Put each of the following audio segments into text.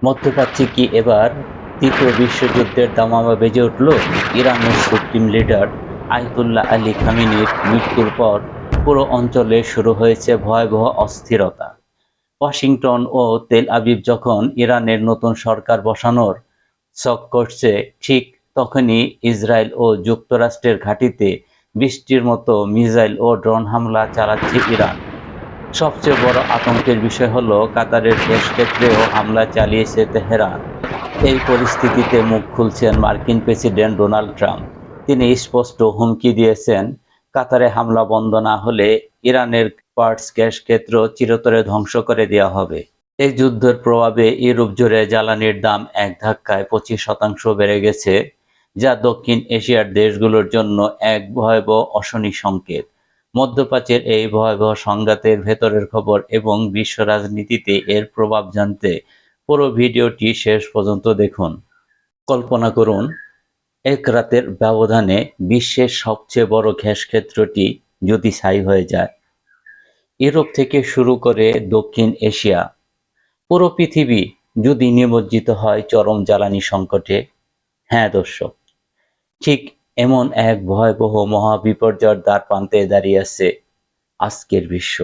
মধ্যপ্রাচ্যে কি এবার তৃতীয় বিশ্বযুদ্ধের দামামা বেজে উঠল? ইরানের সুপ্রিম লিডার আয়াতুল্লাহ আলী খামেনির মৃত্যুর পর পুরো অঞ্চলে শুরু হয়েছে ভয়াবহ অস্থিরতা। ওয়াশিংটন ও তেল আবিব যখন ইরানের নতুন সরকার বসানোর ছক করছে, ঠিক তখনই ইসরায়েল ও যুক্তরাষ্ট্রের ঘাঁটিতে বৃষ্টির মতো মিসাইল ও ড্রোন হামলা চালাচ্ছে ইরান। সবচেয়ে বড় আতঙ্কের বিষয় হলো কাতারের গ্যাস ক্ষেত্রেও হামলা চালিয়েছে তেহরান। এই পরিস্থিতিতে মুখ খুলছেন মার্কিন প্রেসিডেন্ট ডোনাল্ড ট্রাম্প। তিনি স্পষ্ট হুমকি দিয়েছেন, কাতারে হামলা বন্ধ না হলে ইরানের পার্টস গ্যাস ক্ষেত্র চিরতরে ধ্বংস করে দেওয়া হবে। এই যুদ্ধের প্রভাবে ইউরোপ জুড়ে জ্বালানির দাম এক ধাক্কায় 25% বেড়ে গেছে, যা দক্ষিণ এশিয়ার দেশগুলোর জন্য এক ভয়াবহ অশনি সংকেত। মধ্যপ্রাচ্যের এই ভয়াবহ সংঘাতের ভেতরের খবর এবং বিশ্ব রাজনীতিতে এর প্রভাব জানতে পুরো ভিডিওটি শেষ পর্যন্ত দেখুন। কল্পনা করুন, এক রাতের ব্যবধানে বিশ্বের সবচেয়ে বড় গ্যাস ক্ষেত্রটি যদি ছাই হয়ে যায়। ইউরোপ থেকে শুরু করে দক্ষিণ এশিয়া, পুরো পৃথিবী যদি নিমজ্জিত হয় চরম জ্বালানি সংকটে। হ্যাঁ দর্শক, ঠিক এমন এক ভয়াবহ মহাবিপর্যয়ের দ্বারপ্রান্তে দাঁড়িয়ে আছে আজকের বিশ্ব।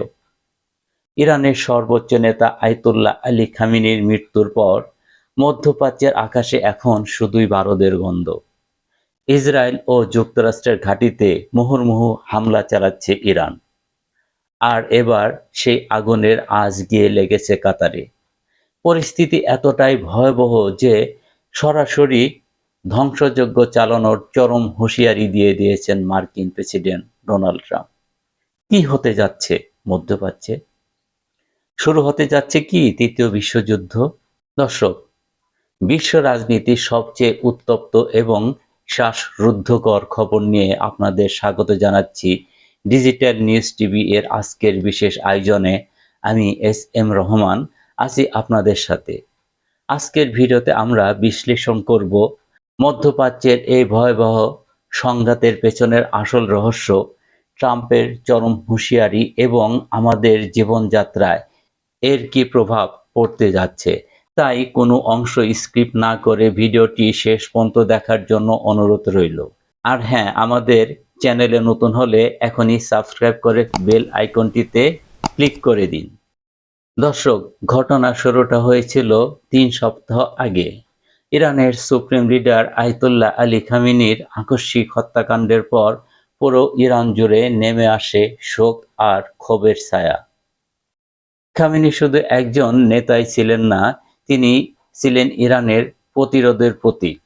ইরানের সর্বোচ্চ নেতা আয়াতুল্লাহ আলী খামেনির মৃত্যুর পর মধ্যপ্রাচ্যের আকাশে এখন শুধুই বারুদের গন্ধ। ইসরায়েল ও যুক্তরাষ্ট্রের ঘাঁটিতে মুহুর্মুহু হামলা চালাচ্ছে ইরান। আর এবার সেই আগুনের আঁচ গিয়ে লেগেছে কাতারে। পরিস্থিতি এতটাই ভয়াবহ যে সরাসরি ধ্বংসযজ্ঞ চালানোর চরম হুঁশিয়ারি দিয়ে দিয়েছেন মার্কিন প্রেসিডেন্ট ডোনাল্ড ট্রাম্প। কি হতে যাচ্ছে মধ্যপ্রাচ্যে? শুরু হতে যাচ্ছে কি তৃতীয় বিশ্বযুদ্ধ? দর্শক, বিশ্ব রাজনীতির সবচেয়ে উত্তপ্ত এবং শ্বাসরুদ্ধকর খবর নিয়ে আপনাদের স্বাগত জানাচ্ছি ডিজিটাল নিউজ টিভি এর আজকের বিশেষ আয়োজনে। আমি এস এম রহমান আছি আপনাদের সাথে। আজকের ভিডিওতে আমরা বিশ্লেষণ করব মধ্যপ্রাচ্যের এই ভয়াবহ সংঘাতের পেছনের আসল রহস্য, ট্রাম্পের চরম হুঁশিয়ারি এবং আমাদের জীবনযাত্রায় এর কি প্রভাব পড়তে যাচ্ছে। তাই কোনো অংশ স্কিপ না করে ভিডিওটি শেষ পর্যন্ত দেখার জন্য অনুরোধ রইল। আর হ্যাঁ, আমাদের চ্যানেলে নতুন হলে এখনই সাবস্ক্রাইব করে বেল আইকনটিতে ক্লিক করে দিন। দর্শক, ঘটনার শুরুটা হয়েছিল 3 সপ্তাহ আগে। ইরানের সুপ্রিম লিডার আয়াতুল্লাহ আলী খামেনির আকস্মিক হত্যাকাণ্ডের পর পুরো ইরান জুড়ে নেমে আসে শোক আর ক্ষোভের ছায়া। খামেনি শুধু একজন নেতাই ছিলেন না, তিনি ছিলেন ইরানের প্রতিরোধের প্রতীক।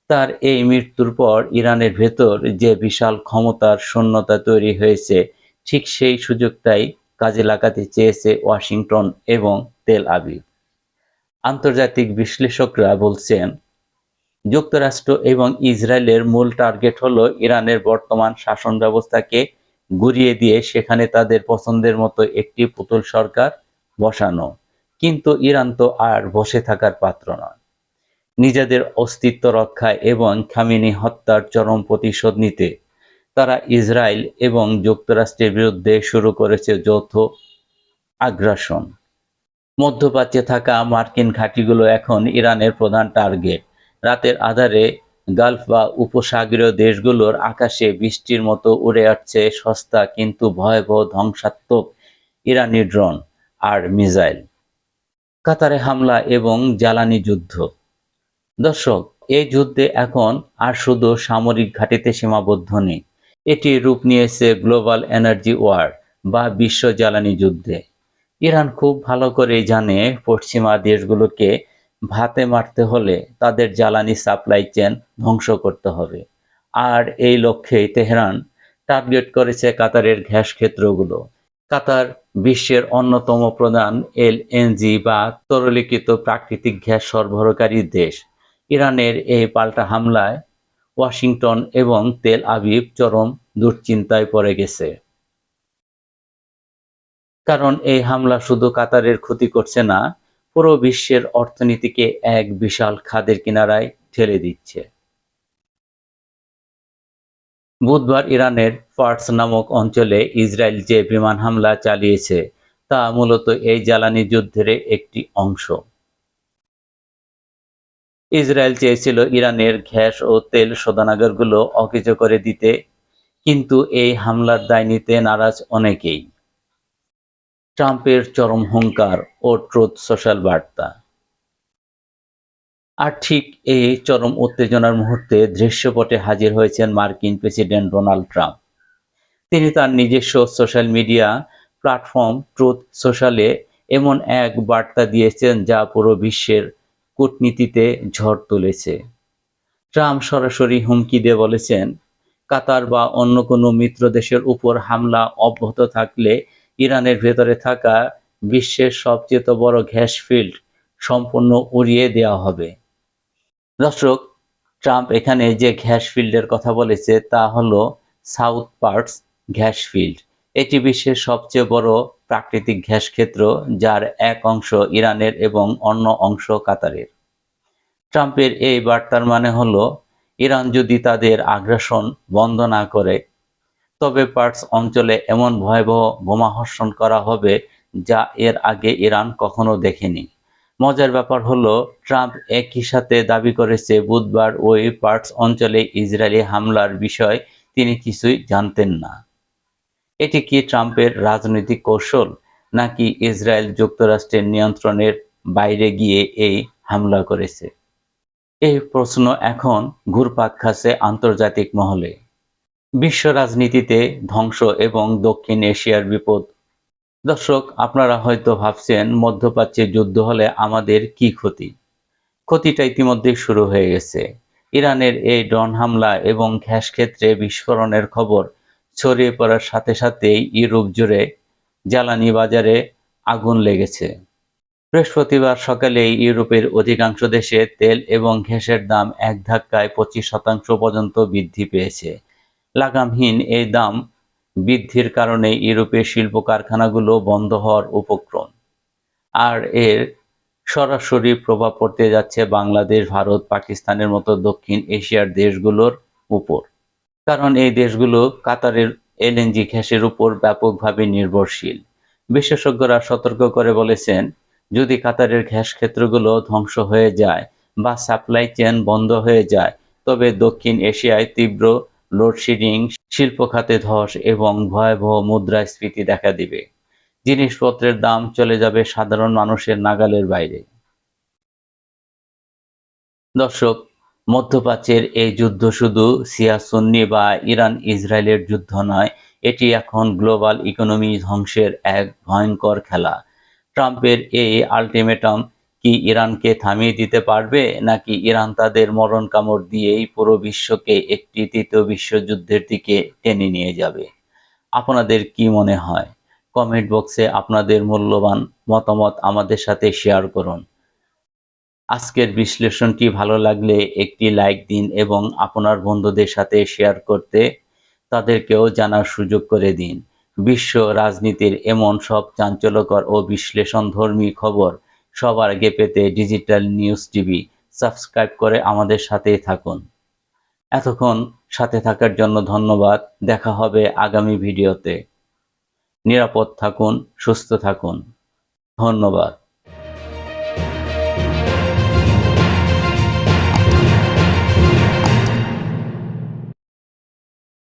তার এই মৃত্যুর পর ইরানের ভেতর যে বিশাল ক্ষমতার শূন্যতা তৈরি হয়েছে, ঠিক সেই সুযোগটাই কাজে লাগাতে চেয়েছে ওয়াশিংটন এবং তেল আবিব। আন্তর্জাতিক বিশ্লেষকরা বলছেন, যুক্তরাষ্ট্র এবং ইসরায়েলের মূল টার্গেট হলো ইরানের বর্তমান শাসন ব্যবস্থাকে গুঁড়িয়ে দিয়ে সেখানে তাদের পছন্দের মতো একটি পুতুল সরকার বসানো। কিন্তু ইরান তো আর বসে থাকার পাত্র নয়। নিজেদের অস্তিত্ব রক্ষায় এবং খামেনি হত্যার চরম প্রতিশোধ নিতে তারা ইসরায়েল এবং যুক্তরাষ্ট্রের বিরুদ্ধে শুরু করেছে যৌথ আগ্রাসন। মধ্যপ্রাচ্যে থাকা মার্কিন ঘাঁটিগুলো এখন ইরানের প্রধান টার্গেট। রাতের আঁধারে গালফ বা উপসাগরীয় দেশগুলোর আকাশে বৃষ্টির মতো উড়ে আসছে সস্তা কিন্তু ভয়াবহ ধ্বংসাত্মক ইরানি ড্রোন আর মিসাইল। কাতারে হামলা এবং জ্বালানি যুদ্ধ। দর্শক, এই যুদ্ধে এখন আর শুধু সামরিক ঘাঁটিতে সীমাবদ্ধ নেই, এটি রূপ নিয়েছে গ্লোবাল এনার্জি ওয়ার বা বিশ্ব জ্বালানি যুদ্ধে। ইরান খুব ভালো করেই জানে পশ্চিমা দেশগুলোকে ভাতে মারতে হলে তাদের জ্বালানি সাপ্লাই চেন ধ্বংস করতে হবে। আর এই লক্ষ্যেই তেহরান টার্গেট করেছে কাতারের গ্যাস ক্ষেত্রগুলো। কাতার বিশ্বের অন্যতম প্রধান এলএনজি বা তরলীকৃত প্রাকৃতিক গ্যাস সরবরাহকারী দেশ। ইরানের এই পাল্টা হামলায় ওয়াশিংটন এবং তেল আবিব চরম দুশ্চিন্তায় পড়ে গেছে। কারণ এই হামলা শুধু কাতারের ক্ষতি করছে না, পুরো বিশ্বের অর্থনীতিকে এক বিশাল খাদের কিনারায় ঠেলে দিচ্ছে। বুধবার ইরানের ফার্স নামক অঞ্চলে ইসরায়েল যে বিমান হামলা চালিয়েছে তা মূলত এই জ্বালানি যুদ্ধের একটি অংশ। ইসরায়েল চেয়েছিল ইরানের গ্যাস ও তেল শোধনাগারগুলো অকেজো করে দিতে, কিন্তু এই হামলার দায় নিতে নারাজ অনেকেই। ট্রাম্পের চরম হুঙ্কার ও ট্রুথ সোশ্যাল বার্তা। আর ঠিক এই চরম উত্তেজনার মুহূর্তে দৃশ্যপটে হাজির হয়েছেন মার্কিন প্রেসিডেন্ট ডোনাল্ড ট্রাম্প। তিনি তার নিজস্ব সোশ্যাল মিডিয়া প্ল্যাটফর্ম ট্রুথ সোশ্যালে এমন এক বার্তা দিয়েছেন যা পুরো বিশ্বের কূটনীতিতে ঝড় তুলেছে। ট্রাম্প সরাসরি হুমকি দিয়ে বলেছেন, কাতার বা অন্য কোনো মিত্র দেশের উপর হামলা অব্যাহত থাকলে ইরানের ভেতরে থাকা বিশ্বের সবচেয়ে বড় গ্যাস ফিল্ড সম্পূর্ণ উড়িয়ে দেওয়া হবে। দর্শক, ট্রাম্প এখানে যে গ্যাস ফিল্ডের কথা বলেছে তা হলো সাউথ পার্টস গ্যাস ফিল্ড। এটি বিশ্বের সবচেয়ে বড় প্রাকৃতিক গ্যাস ক্ষেত্র, যার এক অংশ ইরানের এবং অন্য অংশ কাতারের। ট্রাম্পের এই বার্তার মানে হলো, ইরান যদি তাদের আগ্রাসন বন্ধ না করে, তবে পার্টস অঞ্চলে এমন ভয়াবহ বোমাবর্ষণ করা হবে যা এর আগে ইরান কখনো দেখেনি। মজার ব্যাপার হলো, ট্রাম্প একই সাথে দাবি করেছে বুধবার ওই পার্টস অঞ্চলে ইসরায়েলি হামলার বিষয় তিনি কিছুই জানতেন না। এটি কি ট্রাম্পের রাজনৈতিক কৌশল, নাকি ইসরায়েল যুক্তরাষ্ট্রের নিয়ন্ত্রণের বাইরে গিয়ে এই হামলা করেছে? এই প্রশ্ন এখন ঘুরপাক খাচ্ছে আন্তর্জাতিক মহলে। বিশ্ব রাজনীতিতে ধ্বংস এবং দক্ষিণ এশিয়ার বিপদ। দর্শক, আপনারা হয়তো ভাবছেন মধ্যপ্রাচ্যে যুদ্ধ হলে আমাদের কি ক্ষতি? ক্ষতিটা ইতিমধ্যেই শুরু হয়ে গেছে। ইরানের এই ড্রোন হামলা এবং গ্যাস ক্ষেত্রে বিস্ফোরণের খবর ছড়িয়ে পড়ার সাথে সাথেই ইউরোপ জুড়ে জ্বালানি বাজারে আগুন লেগেছে। বৃহস্পতিবার সকালে ইউরোপের অধিকাংশ দেশে তেল এবং গ্যাসের দাম এক ধাক্কায় 25% পর্যন্ত বৃদ্ধি পেয়েছে। লাগামহীন এই দাম বৃদ্ধির কারণে ইউরোপের শিল্প কারখানাগুলো বন্ধ হওয়ার উপক্রম। আর এর সরাসরি প্রভাব পড়তে যাচ্ছে বাংলাদেশ, ভারত, পাকিস্তানের মতো দক্ষিণ এশিয়ার দেশগুলোর উপর। কারণ এই দেশগুলো কাতারের এলএনজি গ্যাসের উপর ব্যাপকভাবে নির্ভরশীল। বিশেষজ্ঞরা সতর্ক করে বলেছেন, যদি কাতারের গ্যাস ক্ষেত্রগুলো ধ্বংস হয়ে যায় বা সাপ্লাই চেন বন্ধ হয়ে যায়, তবে দক্ষিণ এশিয়ায় তীব্র লোডশেডিং, শিল্প খাতে ধস এবং ভয়াবহ মুদ্রাস্ফীতি দেখা দিবে। জিনিসপত্রের দাম চলে যাবে সাধারণ মানুষের নাগালের বাইরে। দর্শক, মধ্যপ্রাচ্যের এই যুদ্ধ শুধু শিয়া সুন্নি বা ইরান ইসরায়েলের যুদ্ধ নয়, এটি এখন গ্লোবাল ইকোনমি ধ্বংসের এক ভয়ঙ্কর খেলা। ট্রাম্পের এই আল্টিমেটাম কি ইরানকে থামিয়ে দিতে পারবে, নাকি ইরান তাদের মরণ কামড় দিয়েই পুরো বিশ্বকে একটি তৃতীয় বিশ্বযুদ্ধের দিকে টেনে নিয়ে যাবে? আপনাদের কি মনে হয়? কমেন্ট বক্সে আপনাদের মূল্যবান মতামত আমাদের সাথে শেয়ার করুন। আজকের বিশ্লেষণটি ভালো লাগলে একটি লাইক দিন এবং আপনার বন্ধুদের সাথে শেয়ার করতে তাদেরকেও জানার সুযোগ করে দিন। বিশ্ব রাজনীতির এমন সব চাঞ্চল্যকর ও বিশ্লেষণধর্মী খবর সবার আগে পেতে ডিজিটাল নিউজ টিভি সাবস্ক্রাইব করে আমাদের সাথেই থাকুন। এতক্ষণ সাথে থাকার জন্য ধন্যবাদ। দেখা হবে আগামী ভিডিওতে। নিরাপদ থাকুন, সুস্থ থাকুন। ধন্যবাদ।